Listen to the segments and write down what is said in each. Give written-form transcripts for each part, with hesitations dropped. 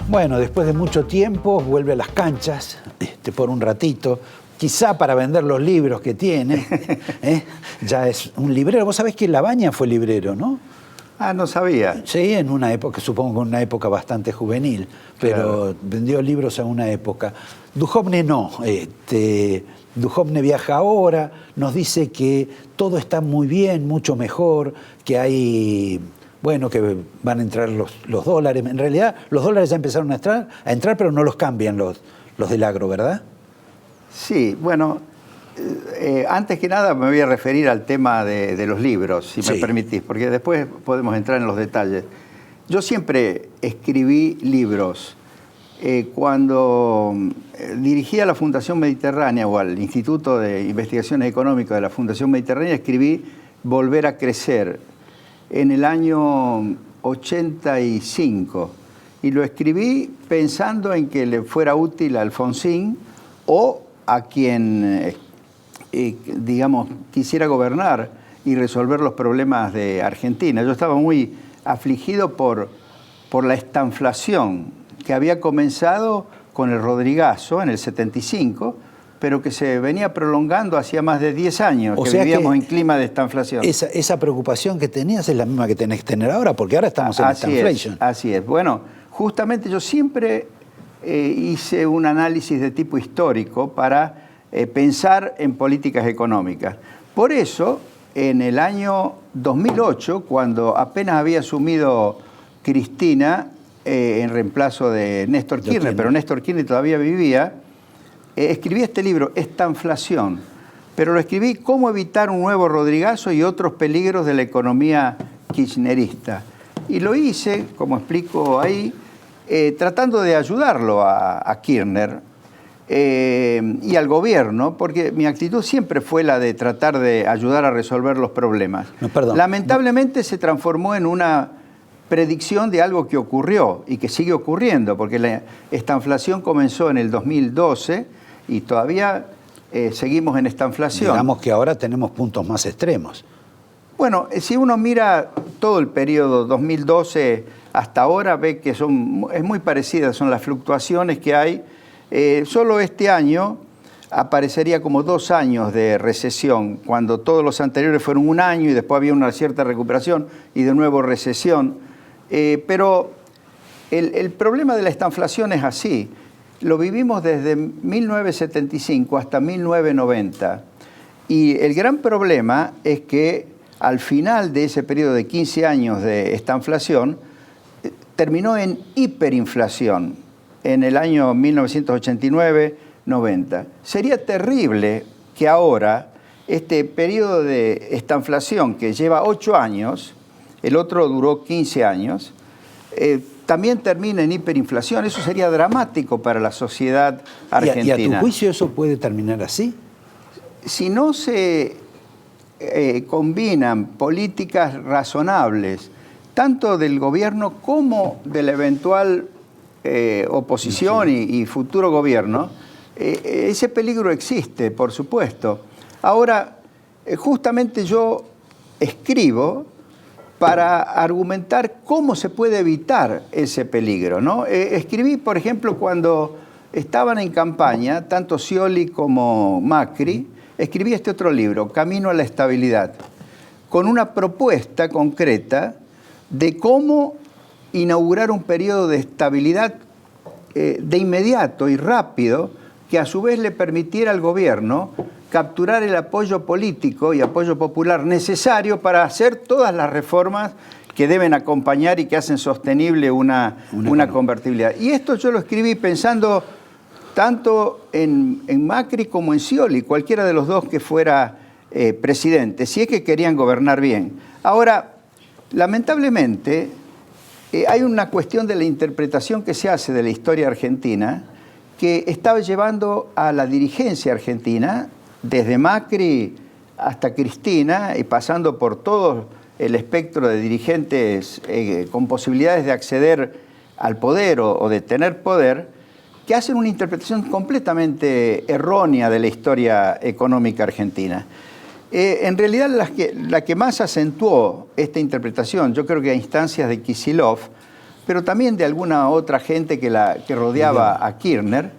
Bueno, después de mucho tiempo vuelve a las canchas, por un ratito, quizá para vender los libros que tiene. Ya es un librero. Vos sabés que Labaña fue librero, ¿no? Ah, no sabía. Sí, en una época, supongo que en una época bastante juvenil, pero claro, vendió libros en una época. Duhovne no. Duhovne viaja ahora, nos dice que todo está muy bien, mucho mejor, que hay... Bueno, que van a entrar los dólares. En realidad, los dólares ya empezaron a entrar, pero no los cambian los del agro, ¿verdad? Sí, bueno, antes que nada me voy a referir al tema de los libros, si me permitís, porque después podemos entrar en los detalles. Yo siempre escribí libros. Cuando dirigía la Fundación Mediterránea o al Instituto de Investigaciones Económicas de la Fundación Mediterránea, escribí Volver a Crecer en el año 85, y lo escribí pensando en que le fuera útil a Alfonsín o a quien, digamos, quisiera gobernar y resolver los problemas de Argentina. Yo estaba muy afligido por la estanflación que había comenzado con el Rodrigazo en el 75, pero que se venía prolongando hacía más de 10 años, que vivíamos en clima de estanflación. Esa preocupación que tenías es la misma que tenés que tener ahora, porque ahora estamos en estanflation. Así es. Bueno, justamente yo siempre hice un análisis de tipo histórico para pensar en políticas económicas. Por eso, en el año 2008, cuando apenas había asumido Cristina en reemplazo de Néstor Kirchner, pero Néstor Kirchner todavía vivía, escribí este libro, Estanflación, pero lo escribí Cómo evitar un nuevo Rodrigazo y otros peligros de la economía kirchnerista. Y lo hice, como explico ahí, tratando de ayudarlo a Kirchner y al gobierno, porque mi actitud siempre fue la de tratar de ayudar a resolver los problemas. Lamentablemente se transformó en una predicción de algo que ocurrió y que sigue ocurriendo, porque la estanflación comenzó en el 2012 y todavía seguimos en estanflación. Digamos que ahora tenemos puntos más extremos. Bueno, si uno mira todo el periodo 2012 hasta ahora, ve que es muy parecida, son las fluctuaciones que hay. Solo este año aparecería como 2 años de recesión, cuando todos los anteriores fueron 1 año y después había una cierta recuperación y de nuevo recesión. Pero el problema de la estanflación es así. Lo vivimos desde 1975 hasta 1990. Y el gran problema es que al final de ese periodo de 15 años de estanflación, terminó en hiperinflación en el año 1989-90. Sería terrible que ahora este periodo de estanflación que lleva 8 años, el otro duró 15 años, también termina en hiperinflación. Eso sería dramático para la sociedad argentina. ¿Y a tu juicio eso puede terminar así? Si no se combinan políticas razonables, tanto del gobierno como de la eventual oposición y futuro gobierno, ese peligro existe, por supuesto. Ahora, justamente yo escribo para argumentar cómo se puede evitar ese peligro, ¿no? Escribí, por ejemplo, cuando estaban en campaña, tanto Scioli como Macri, escribí este otro libro, Camino a la Estabilidad, con una propuesta concreta de cómo inaugurar un periodo de estabilidad de inmediato y rápido, que a su vez le permitiera al gobierno capturar el apoyo político y apoyo popular necesario para hacer todas las reformas que deben acompañar y que hacen sostenible una convertibilidad. Y esto yo lo escribí pensando tanto en Macri como en Scioli, cualquiera de los dos que fuera presidente, si es que querían gobernar bien. Ahora, lamentablemente, hay una cuestión de la interpretación que se hace de la historia argentina que estaba llevando a la dirigencia argentina, desde Macri hasta Cristina y pasando por todo el espectro de dirigentes con posibilidades de acceder al poder o de tener poder, que hacen una interpretación completamente errónea de la historia económica argentina. En realidad, la que más acentuó esta interpretación, yo creo que a instancias de Kicillof, pero también de alguna otra gente que rodeaba a Kirchner,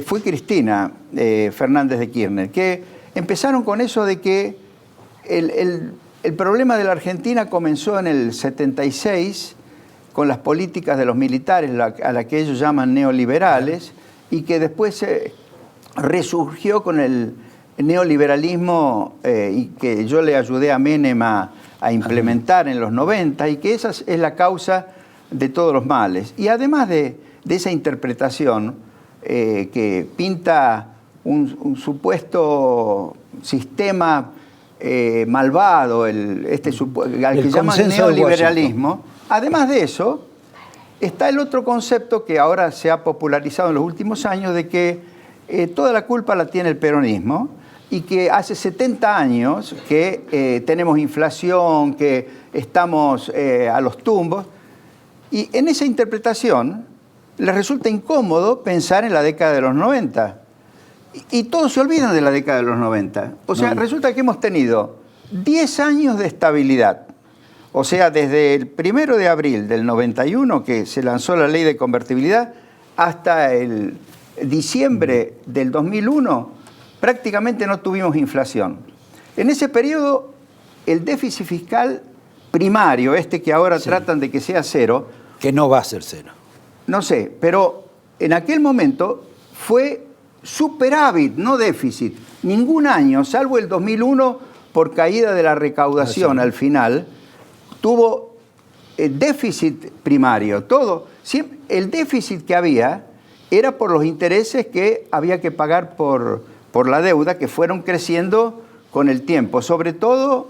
fue Cristina Fernández de Kirchner, que empezaron con eso de que el problema de la Argentina comenzó en el 76 con las políticas de los militares, a la que ellos llaman neoliberales, y que después resurgió con el neoliberalismo y que yo le ayudé a Menem a implementar en los 90, y que esa es la causa de todos los males. Y además de esa interpretación que pinta un supuesto sistema malvado, al que llaman neoliberalismo, además de eso, está el otro concepto que ahora se ha popularizado en los últimos años, de que toda la culpa la tiene el peronismo, y que hace 70 años que tenemos inflación, que estamos a los tumbos. Y en esa interpretación les resulta incómodo pensar en la década de los 90. Y todos se olvidan de la década de los 90. O sea, resulta que hemos tenido 10 años de estabilidad. O sea, desde el 1 de abril del 91, que se lanzó la ley de convertibilidad, hasta el diciembre del 2001, prácticamente no tuvimos inflación. En ese periodo, el déficit fiscal primario, que ahora tratan de que sea cero... Que no va a ser cero. No sé, pero en aquel momento fue superávit, no déficit. Ningún año, salvo el 2001, por caída de la recaudación al final, tuvo déficit primario. Todo, el déficit que había era por los intereses que había que pagar por la deuda, que fueron creciendo con el tiempo. Sobre todo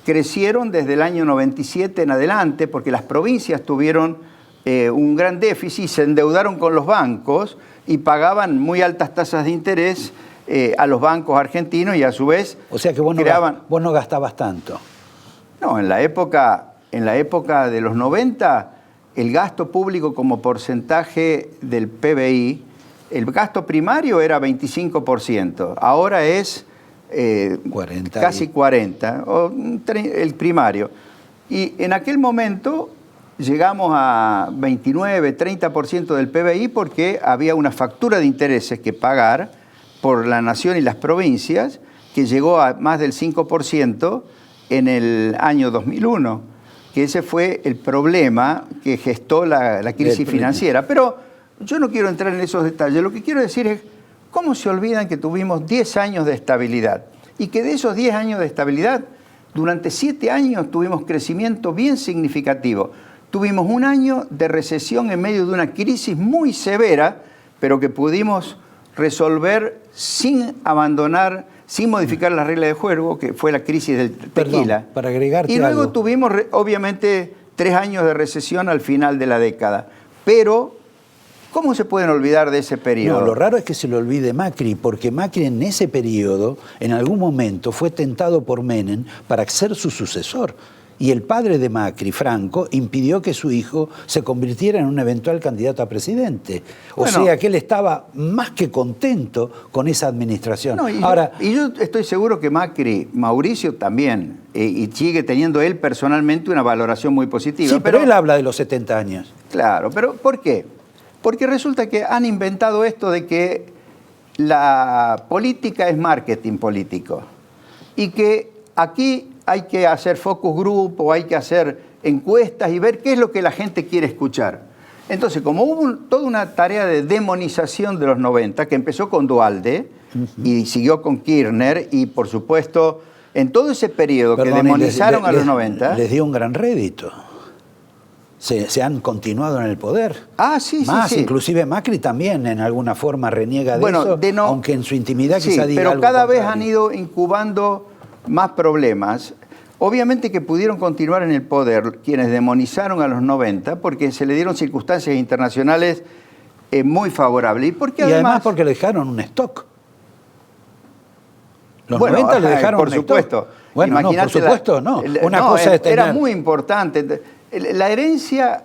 crecieron desde el año 97 en adelante, porque las provincias tuvieron un gran déficit, se endeudaron con los bancos y pagaban muy altas tasas de interés a los bancos argentinos, y a su vez... O sea que vos no gastabas tanto. No, en la época de los 90, el gasto público como porcentaje del PBI, el gasto primario era 25%, ahora es 40 casi 40%, el primario. Y en aquel momento llegamos a 29, 30% del PBI porque había una factura de intereses que pagar por la nación y las provincias, que llegó a más del 5% en el año 2001, que ese fue el problema que gestó la crisis financiera. Pero yo no quiero entrar en esos detalles. Lo que quiero decir es, ¿cómo se olvidan que tuvimos 10 años de estabilidad? Y que de esos 10 años de estabilidad, durante 7 años tuvimos crecimiento bien significativo. Tuvimos un año de recesión en medio de una crisis muy severa, pero que pudimos resolver sin abandonar, sin modificar las reglas de juego, que fue la crisis del tequila. Perdón, para agregarte y luego algo. tuvimos, obviamente, 3 años de recesión al final de la década. Pero, ¿cómo se pueden olvidar de ese periodo? No, lo raro es que se lo olvide Macri, porque Macri en ese periodo, en algún momento, fue tentado por Menem para ser su sucesor. Y el padre de Macri, Franco, impidió que su hijo se convirtiera en un eventual candidato a presidente. O sea que él estaba más que contento con esa administración. No, yo estoy seguro que Macri, Mauricio también, y sigue teniendo él personalmente una valoración muy positiva. Sí, pero él habla de los 70 años. Claro, pero ¿por qué? Porque resulta que han inventado esto de que la política es marketing político y que aquí hay que hacer focus group o hay que hacer encuestas y ver qué es lo que la gente quiere escuchar. Entonces, como hubo toda una tarea de demonización de los 90, que empezó con Duhalde y siguió con Kirchner, y por supuesto, en todo ese periodo que demonizaron a los 90... Les dio un gran rédito. Se han continuado en el poder. Ah, sí, Más, sí. Inclusive Macri también en alguna forma reniega de eso, aunque en su intimidad quizá diga algo pero cada vez contrario. han ido incubando más problemas. Obviamente que pudieron continuar en el poder quienes demonizaron a los 90 porque se le dieron circunstancias internacionales muy favorables. Y además porque le dejaron un stock. Los 90 le dejaron por un supuesto. stock. Bueno, no, por supuesto no. Una cosa es tener... Era muy importante. La herencia,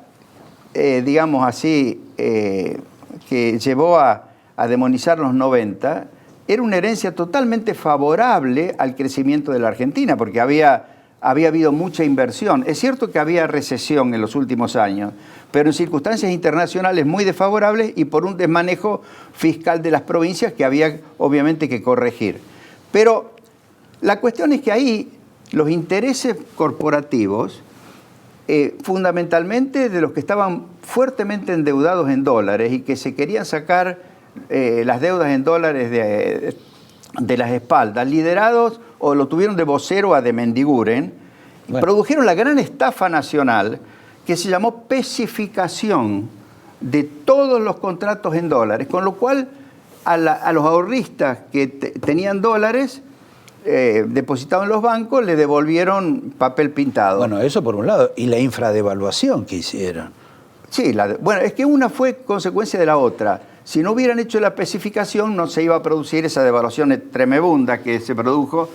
digamos así, que llevó a demonizar los 90, era una herencia totalmente favorable al crecimiento de la Argentina, porque había había habido mucha inversión. Es cierto que había recesión en los últimos años, pero en circunstancias internacionales muy desfavorables y por un desmanejo fiscal de las provincias que había obviamente que corregir. Pero la cuestión es que ahí los intereses corporativos, fundamentalmente de los que estaban fuertemente endeudados en dólares y que se querían sacar las deudas en dólares de las espaldas, liderados o lo tuvieron de vocero a de Mendiguren, produjeron la gran estafa nacional que se llamó pesificación de todos los contratos en dólares, con lo cual a los ahorristas que tenían dólares depositados en los bancos le devolvieron papel pintado. Bueno, eso por un lado, y la infradevaluación que hicieron. Sí, bueno, es que una fue consecuencia de la otra. Si no hubieran hecho la especificación, no se iba a producir esa devaluación tremebunda que se produjo.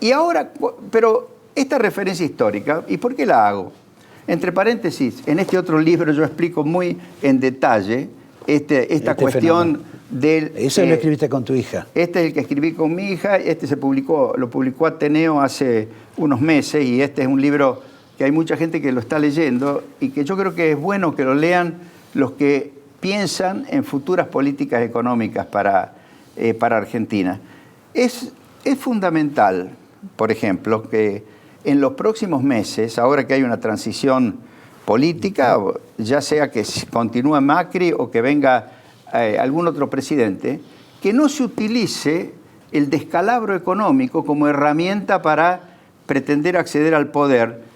Y ahora, pero esta referencia histórica, ¿y por qué la hago? Entre paréntesis, en este otro libro yo explico muy en detalle esta cuestión del... ¿Eso lo escribiste con tu hija? Este es el que escribí con mi hija, lo publicó Ateneo hace unos meses y este es un libro que hay mucha gente que lo está leyendo y que yo creo que es bueno que lo lean los que piensan en futuras políticas económicas para Argentina. Es fundamental, por ejemplo, que en los próximos meses, ahora que hay una transición política, ya sea que continúe Macri o que venga algún otro presidente, que no se utilice el descalabro económico como herramienta para pretender acceder al poder.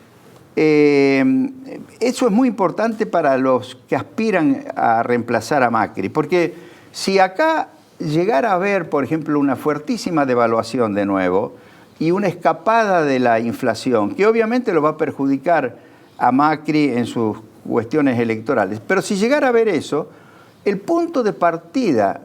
Eso es muy importante para los que aspiran a reemplazar a Macri, porque si acá llegara a haber, por ejemplo, una fuertísima devaluación de nuevo y una escapada de la inflación, que obviamente lo va a perjudicar a Macri en sus cuestiones electorales, pero si llegara a haber eso, el punto de partida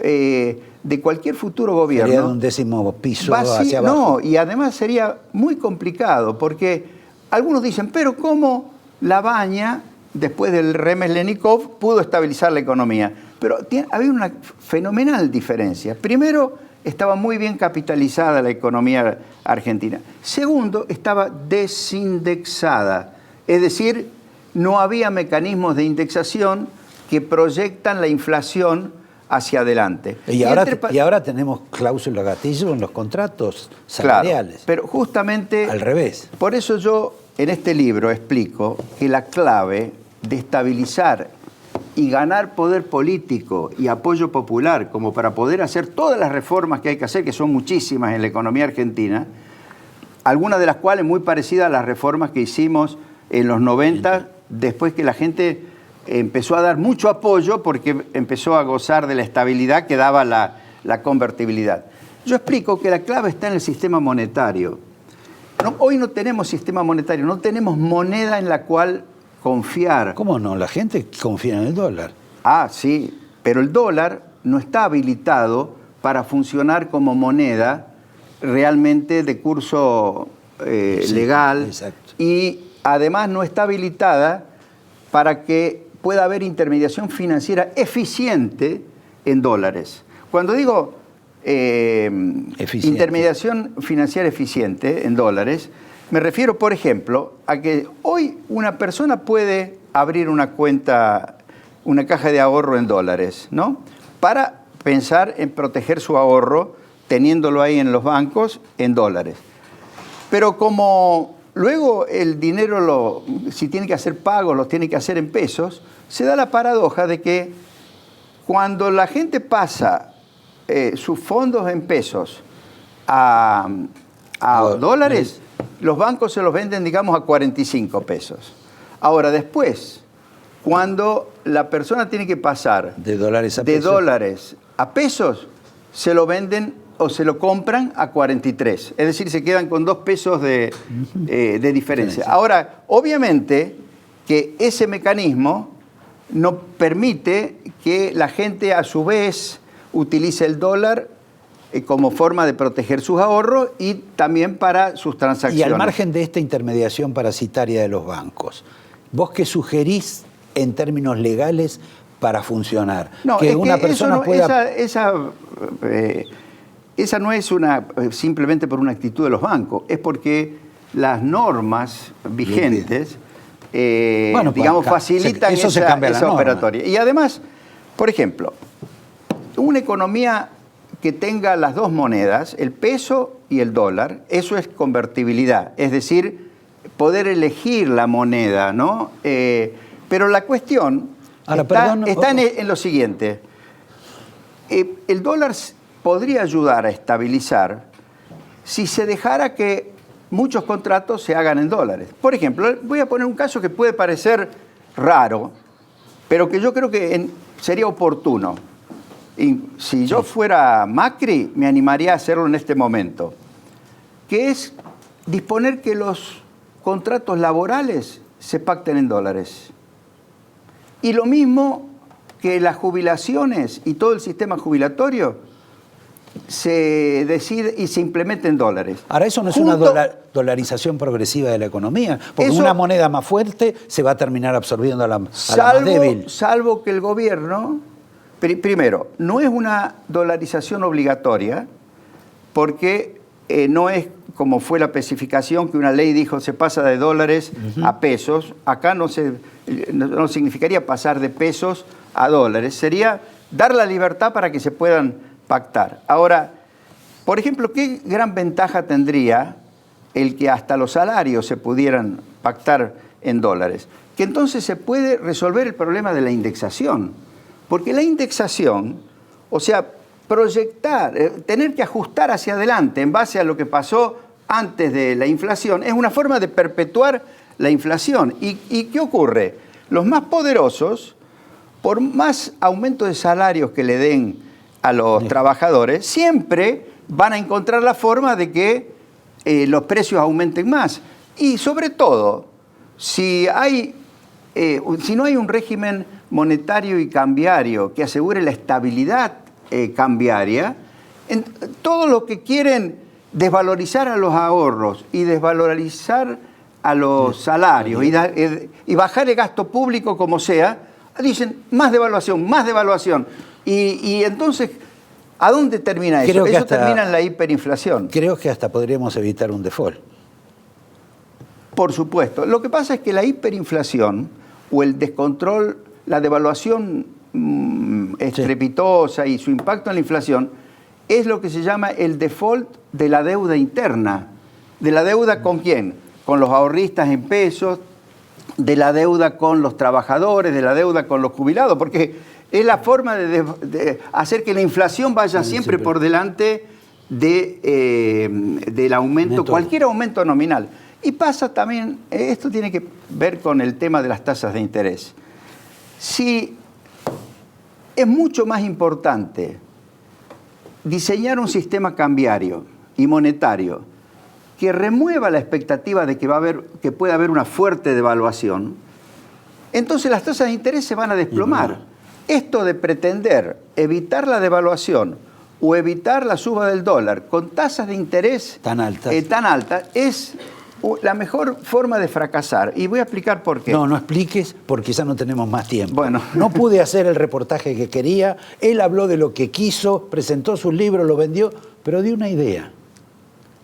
de cualquier futuro gobierno... Sería de un 10º piso hacia abajo. No, y además sería muy complicado, porque algunos dicen, pero ¿cómo Labaña, después del Remes-Lenikov, pudo estabilizar la economía? Pero había una fenomenal diferencia. Primero, estaba muy bien capitalizada la economía argentina. Segundo, estaba desindexada. Es decir, no había mecanismos de indexación que proyectan la inflación hacia adelante. Y ahora tenemos cláusula gatillo en los contratos salariales. Claro, pero justamente... Al revés. Por eso yo en este libro explico que la clave de estabilizar y ganar poder político y apoyo popular como para poder hacer todas las reformas que hay que hacer, que son muchísimas en la economía argentina, algunas de las cuales muy parecidas a las reformas que hicimos en los 90, después que la gente empezó a dar mucho apoyo porque empezó a gozar de la estabilidad que daba la convertibilidad. Yo explico que la clave está en el sistema monetario. Hoy no tenemos sistema monetario, no tenemos moneda en la cual confiar. ¿Cómo no? La gente confía en el dólar. Ah, sí, pero el dólar no está habilitado para funcionar como moneda realmente de curso legal. Exacto. Y además no está habilitada para que pueda haber intermediación financiera eficiente en dólares. Cuando digo intermediación financiera eficiente en dólares, me refiero, por ejemplo, a que hoy una persona puede abrir una cuenta, una caja de ahorro en dólares, ¿no? Para pensar en proteger su ahorro teniéndolo ahí en los bancos en dólares. Pero como luego el dinero, si tiene que hacer pagos, los tiene que hacer en pesos, se da la paradoja de que cuando la gente pasa sus fondos en pesos a dólares, los bancos se los venden, digamos, a 45 pesos. Ahora, después, cuando la persona tiene que pasar de dólares a pesos, se lo venden o se lo compran a 43. Es decir, se quedan con 2 pesos de diferencia. Ahora, obviamente que ese mecanismo no permite que la gente a su vez utilice el dólar como forma de proteger sus ahorros y también para sus transacciones. Y al margen de esta intermediación parasitaria de los bancos, ¿vos qué sugerís en términos legales para funcionar? No, que una persona no, pueda... Esa no es simplemente por una actitud de los bancos, es porque las normas vigentes, Bueno, digamos, pues, facilitan eso se cambia la esa norma. operatoria. Y además, por ejemplo, una economía que tenga las dos monedas, el peso y el dólar, eso es convertibilidad, es decir, poder elegir la moneda, ¿no? Pero la cuestión Ahora, está en lo siguiente. El dólar podría ayudar a estabilizar si se dejara que muchos contratos se hagan en dólares. Por ejemplo, voy a poner un caso que puede parecer raro, pero que yo creo que sería oportuno. Y si yo fuera Macri, me animaría a hacerlo en este momento, que es disponer que los contratos laborales se pacten en dólares. Y lo mismo que las jubilaciones y todo el sistema jubilatorio se decide y se implementa en dólares. Ahora, eso no es una dolarización progresiva de la economía, porque una moneda más fuerte se va a terminar absorbiendo a la más débil. Salvo que el gobierno, primero, no es una dolarización obligatoria, porque no es como fue la especificación que una ley dijo se pasa de dólares a pesos. Acá no significaría pasar de pesos a dólares, sería dar la libertad para que se puedan pactar. Ahora, por ejemplo, ¿qué gran ventaja tendría el que hasta los salarios se pudieran pactar en dólares? Que entonces se puede resolver el problema de la indexación. Porque la indexación, o sea, proyectar, tener que ajustar hacia adelante en base a lo que pasó antes de la inflación, es una forma de perpetuar la inflación. ¿Y qué ocurre? Los más poderosos, por más aumento de salarios que le den a los trabajadores, siempre van a encontrar la forma de que los precios aumenten más. Y sobre todo, si no hay un régimen monetario y cambiario que asegure la estabilidad cambiaria, todo lo que quieren desvalorizar a los ahorros y desvalorizar a los salarios y bajar el gasto público como sea, dicen más devaluación, más devaluación. Y entonces, ¿a dónde termina eso? Eso termina en la hiperinflación. Creo que hasta podríamos evitar un default. Por supuesto. Lo que pasa es que la hiperinflación o el descontrol, la devaluación estrepitosa y su impacto en la inflación es lo que se llama el default de la deuda interna. ¿De la deuda con quién? Con los ahorristas en pesos, de la deuda con los trabajadores, de la deuda con los jubilados, porque es la forma de hacer que la inflación vaya siempre por delante del aumento, cualquier aumento nominal. Y pasa también, esto tiene que ver con el tema de las tasas de interés. Si es mucho más importante diseñar un sistema cambiario y monetario que remueva la expectativa de que pueda haber una fuerte devaluación, entonces las tasas de interés se van a desplomar. Esto de pretender evitar la devaluación o evitar la suba del dólar con tasas de interés tan altas es la mejor forma de fracasar. Y voy a explicar por qué. No expliques porque ya no tenemos más tiempo. Bueno. No pude hacer el reportaje que quería. Él habló de lo que quiso, presentó su libro, lo vendió, pero dio una idea.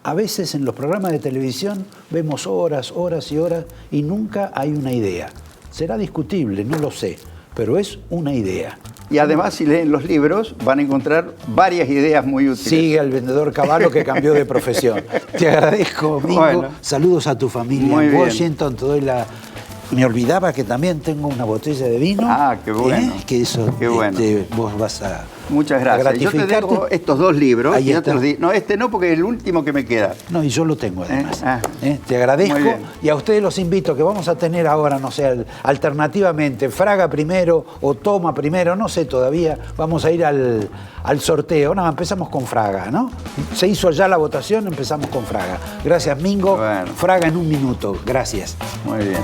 A veces en los programas de televisión vemos horas y horas y nunca hay una idea. Será discutible, no lo sé, pero es una idea. Y además, si leen los libros, van a encontrar varias ideas muy útiles. Sigue al vendedor Cavallo que cambió de profesión. Te agradezco, Mingo. Bueno, saludos a tu familia en Washington. Te doy la... Me olvidaba que también tengo una botella de vino. Ah, qué bueno. Que eso qué bueno. Vos vas a... Muchas gracias. Yo te dejo estos dos libros. Ahí está. No, este no, porque es el último que me queda. No, y yo lo tengo además. Te agradezco. Y a ustedes los invito, que vamos a tener ahora, no sé, alternativamente, Fraga primero o Toma primero, no sé todavía. Vamos a ir al sorteo. No, empezamos con Fraga, ¿no? Se hizo ya la votación, empezamos con Fraga. Gracias, Mingo. Bueno. Fraga en un minuto. Gracias. Muy bien.